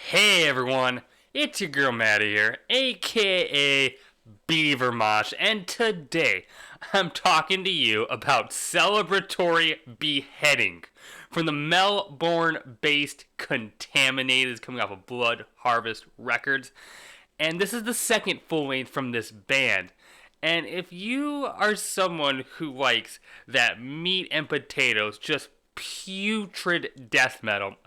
Hey everyone, it's your girl Maddie here, aka Beaver Mosh, and today I'm talking to you about Celebratory Beheading from the Melbourne based Contaminated, coming off of Blood Harvest Records. And this is the second full length from this band. And if you are someone who likes that meat and potatoes, just putrid death metal,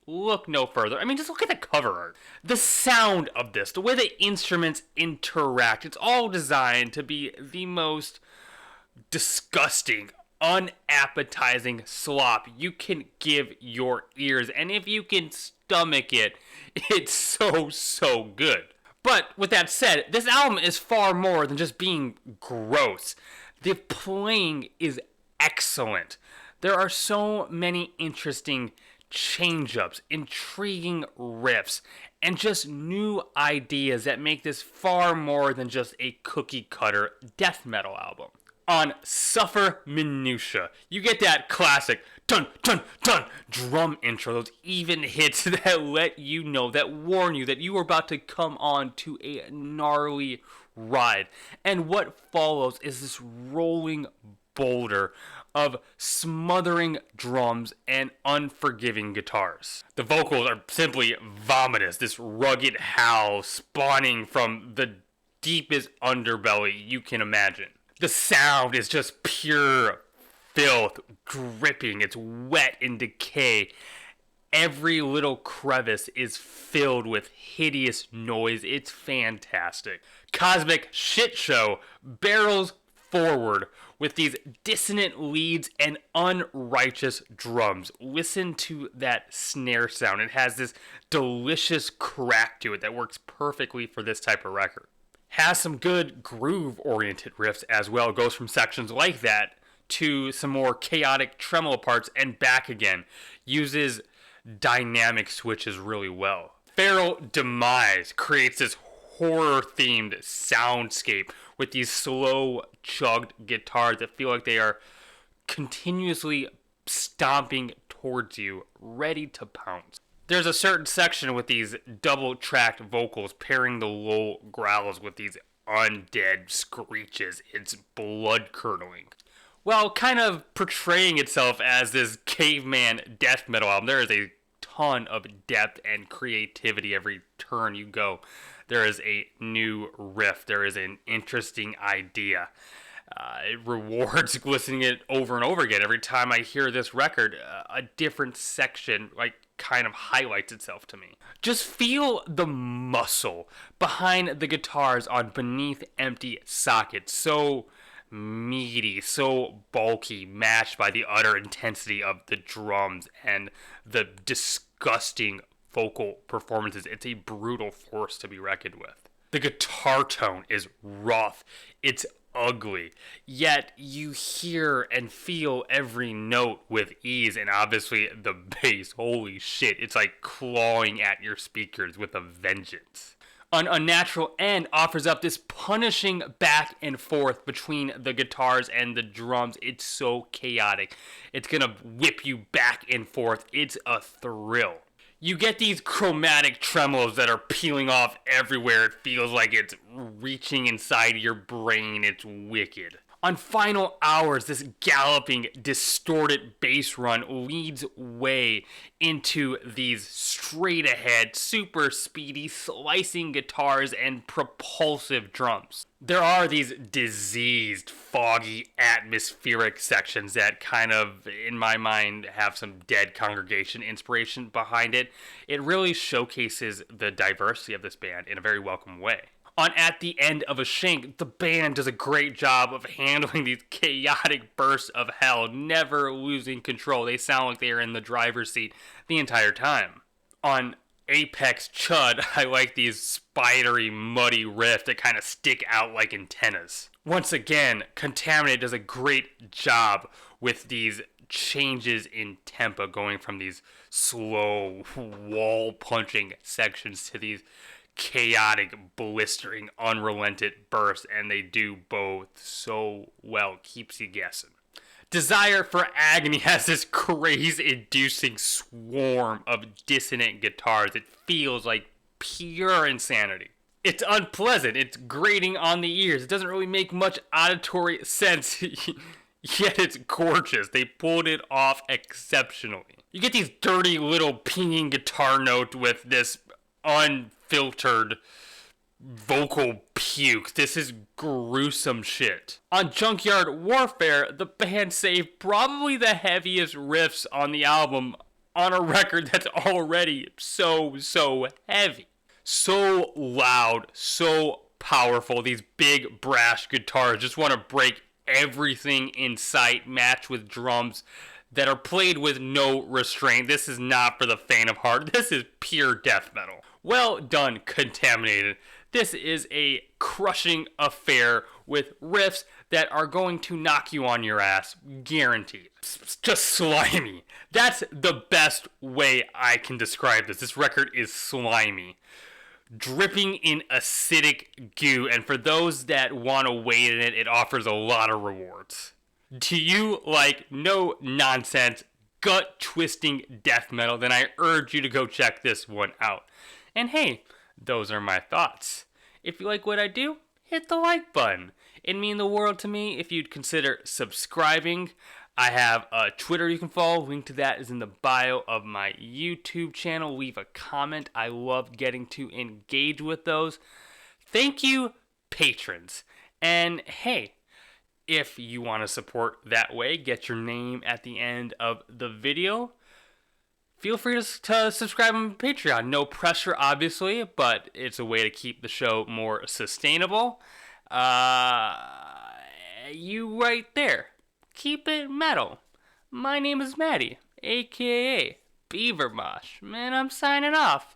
look no further. I mean, just look at the cover art. The sound of this, the way the instruments interact, it's all designed to be the most disgusting, unappetizing slop you can give your ears. And if you can stomach it, it's so good. But with that said, this album is far more than just being gross. The playing is excellent. There are so many interesting change-ups, intriguing riffs, and just new ideas that make this far more than just a cookie-cutter death metal album. On Suffer Minutia, you get that classic dun dun dun drum intro, those even hits that let you know, that warn you that you are about to come on to a gnarly ride. And what follows is this rolling boulder of smothering drums and unforgiving guitars. The vocals are simply vomitous, this rugged howl spawning from the deepest underbelly you can imagine. The sound is just pure filth, dripping, it's wet in decay. Every little crevice is filled with hideous noise. It's fantastic. Cosmic Shit Show barrels forward with these dissonant leads and unrighteous drums. Listen to that snare sound. It has this delicious crack to it that works perfectly for this type of record. Has some good groove-oriented riffs as well. It goes from sections like that to some more chaotic tremolo parts and back again. Uses dynamic switches really well. Feral Demise creates this horror-themed soundscape with these slow, chugged guitars that feel like they are continuously stomping towards you, ready to pounce. There's a certain section with these double-tracked vocals pairing the low growls with these undead screeches. It's blood-curdling. Well, kind of portraying itself as this caveman death metal album, there is a ton of depth and creativity every turn you go. There is a new riff. There is an interesting idea. It rewards listening it over and over again. Every time I hear this record, a different section kind of highlights itself to me. Just feel the muscle behind the guitars on Beneath Empty Sockets. So meaty, so bulky, matched by the utter intensity of the drums and the disgusting vocal performances. It's a brutal force to be reckoned with. The guitar tone is rough. It's ugly. Yet you hear and feel every note with ease, and obviously the bass, holy shit, it's like clawing at your speakers with a vengeance. An Unnatural End offers up this punishing back and forth between the guitars and the drums. It's so chaotic. It's gonna whip you back and forth. It's a thrill. You get these chromatic tremolos that are peeling off everywhere. It feels like it's reaching inside your brain. It's wicked. On Final Hours, this galloping, distorted bass run leads way into these straight-ahead, super speedy, slicing guitars and propulsive drums. There are these diseased, foggy, atmospheric sections that kind of, in my mind, have some Dead Congregation inspiration behind it. It really showcases the diversity of this band in a very welcome way. On At the End of a Shank, the band does a great job of handling these chaotic bursts of hell, never losing control. They sound like they are in the driver's seat the entire time. On Apex Chud, I like these spidery, muddy riffs that kind of stick out like antennas. Once again, Contaminated does a great job with these changes in tempo, going from these slow, wall-punching sections to these chaotic, blistering, unrelenting bursts, and they do both so well. Keeps you guessing. Desire for Agony has this craze-inducing swarm of dissonant guitars. It feels like pure insanity. It's unpleasant. It's grating on the ears. It doesn't really make much auditory sense, yet it's gorgeous. They pulled it off exceptionally. You get these dirty little pinging guitar notes with this unfiltered vocal puke. This is gruesome shit. On Junkyard Warfare, the band saved probably the heaviest riffs on the album on a record that's already so heavy. So loud, so powerful. These big brass guitars just want to break everything in sight, matched with drums that are played with no restraint. This is not for the faint of heart. This is pure death metal. Well done, Contaminated. This is a crushing affair with riffs that are going to knock you on your ass, guaranteed. It's just slimy. That's the best way I can describe this. This record is slimy, dripping in acidic goo, and for those that want to wade in it, it offers a lot of rewards. Do you like no nonsense, gut-twisting death metal? Then I urge you to go check this one out. And hey, those are my thoughts. If you like what I do, hit the like button. It'd mean the world to me if you'd consider subscribing. I have a Twitter you can follow. Link to that is in the bio of my YouTube channel. Leave a comment. I love getting to engage with those. Thank you, patrons. And hey, if you want to support that way, get your name at the end of the video, feel free to subscribe on Patreon. No pressure, obviously, but it's a way to keep the show more sustainable. You right there. Keep it metal. My name is Maddie, a.k.a. Beaver Mosh, and I'm signing off.